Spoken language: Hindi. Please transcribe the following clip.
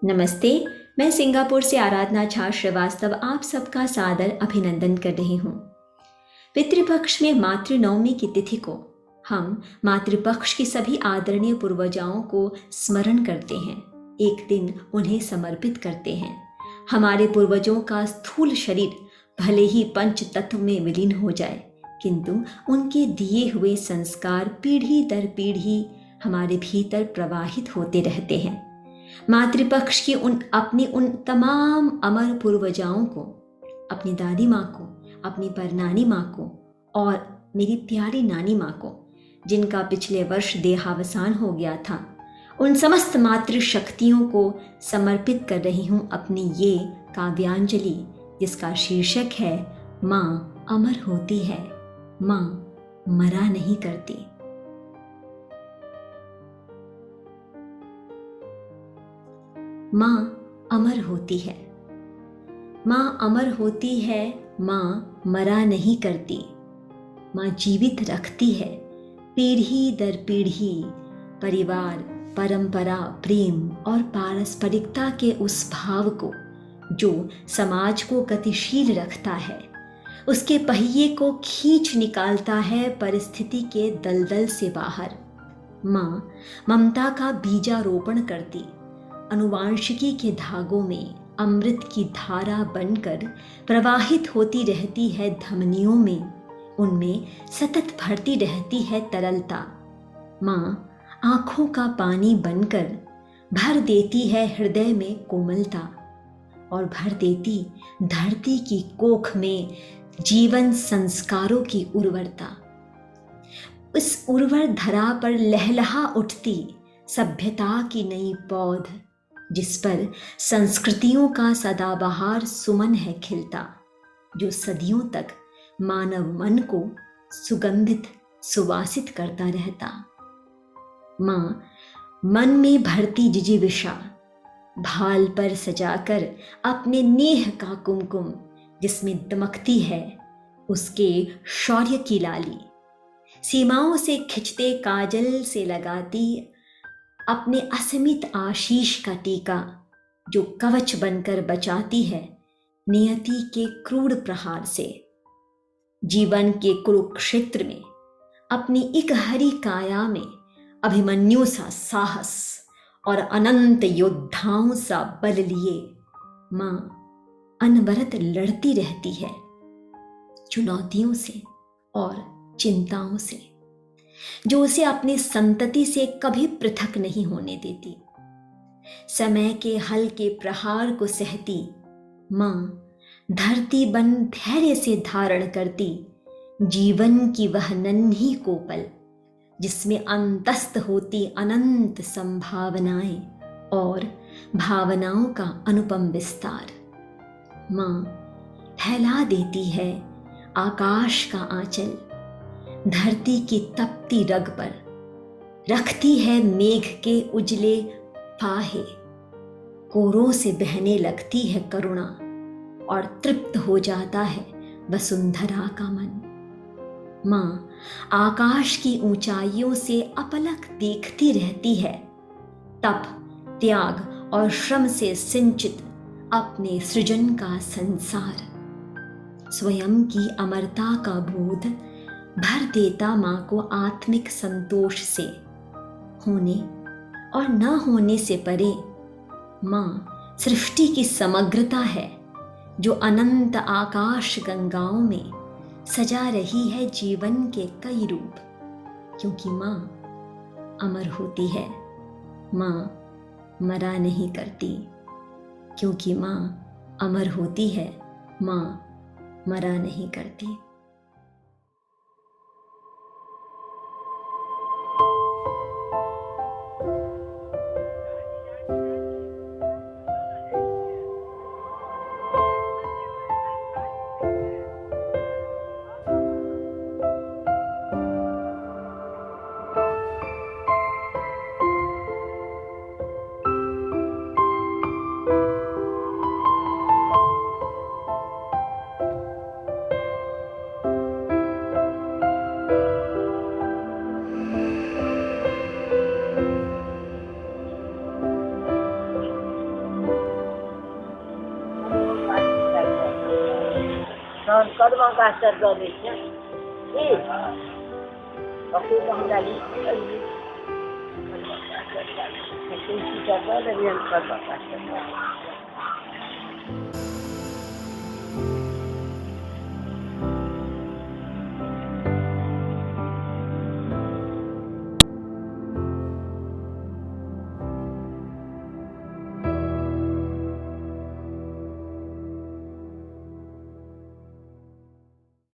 नमस्ते। मैं सिंगापुर से आराधना झा श्रीवास्तव आप सबका सादर अभिनंदन कर रही हूँ। पितृपक्ष में मातृनवमी की तिथि को हम मातृपक्ष की सभी आदरणीय पूर्वजाओं को स्मरण करते हैं, एक दिन उन्हें समर्पित करते हैं। हमारे पूर्वजों का स्थूल शरीर भले ही पंच तत्व में विलीन हो जाए, किंतु उनके दिए हुए संस्कार पीढ़ी दर पीढ़ी हमारे भीतर प्रवाहित होते रहते हैं। मातृपक्ष की उन तमाम अमर पूर्वजाओं को, अपनी दादी माँ को, अपनी परनानी माँ को और मेरी प्यारी नानी माँ को, जिनका पिछले वर्ष देहावसान हो गया था, उन समस्त मातृशक्तियों को समर्पित कर रही हूँ अपनी ये काव्यांजलि, जिसका शीर्षक है माँ अमर होती है, माँ मरा नहीं करती। माँ अमर होती है, माँ अमर होती है, माँ मरा नहीं करती। माँ जीवित रखती है पीढ़ी दर पीढ़ी परिवार, परंपरा, प्रेम और पारस्परिकता के उस भाव को जो समाज को गतिशील रखता है, उसके पहिए को खींच निकालता है परिस्थिति के दलदल से बाहर। माँ ममता का बीजारोपण करती, अनुवांशिकी के धागों में अमृत की धारा बनकर प्रवाहित होती रहती है धमनियों में, उनमें सतत भरती रहती है तरलता। माँ आँखों का पानी बनकर भर देती है हृदय में कोमलता और भर देती धरती की कोख में जीवन संस्कारों की उर्वरता। उस उर्वर धरा पर लहलहा उठती सभ्यता की नई पौध, जिस पर संस्कृतियों का सदाबहार सुमन है खिलता, जो सदियों तक मानव मन को सुगंधित सुवासित करता रहता। माँ मन में भरती जिजीविषा, भाल पर सजाकर अपने नेह का कुमकुम, जिसमें दमकती है उसके शौर्य की लाली। सीमाओं से खिंचते काजल से लगाती अपने असीमित आशीष का टीका, जो कवच बनकर बचाती है नियति के क्रूर प्रहार से। जीवन के कुरुक्षेत्र में अपनी इकहरी काया में अभिमन्यु सा साहस और अनंत योद्धाओं सा बल लिए माँ अनवरत लड़ती रहती है चुनौतियों से और चिंताओं से, जो उसे अपनी संतति से कभी पृथक नहीं होने देती। समय के हल्के प्रहार को सहती माँ धरती बन धैर्य से धारण करती जीवन की वह नन्ही कोपल, जिसमें अंतस्थ होती अनंत संभावनाएं और भावनाओं का अनुपम विस्तार। माँ फैला देती है आकाश का आंचल, धरती की तपती रग पर रखती है मेघ के उजले फाहे, कोरों से बहने लगती है करुणा और तृप्त हो जाता है वसुंधरा का मन। माँ आकाश की ऊंचाइयों से अपलक देखती रहती है तप, त्याग और श्रम से सिंचित अपने सृजन का संसार। स्वयं की अमरता का बोध भर देता माँ को आत्मिक संतोष से। होने और न होने से परे माँ सृष्टि की समग्रता है, जो अनंत आकाश गंगाओं में सजा रही है जीवन के कई रूप। क्योंकि माँ अमर होती है, माँ मरा नहीं करती। क्योंकि माँ अमर होती है, माँ मरा नहीं करती। तहन कदमा गाछ तर दऽ दै छियै ठीक कखनो तऽ हमरा तुलसी तर दऽ देलियनि कदमा गाछ तर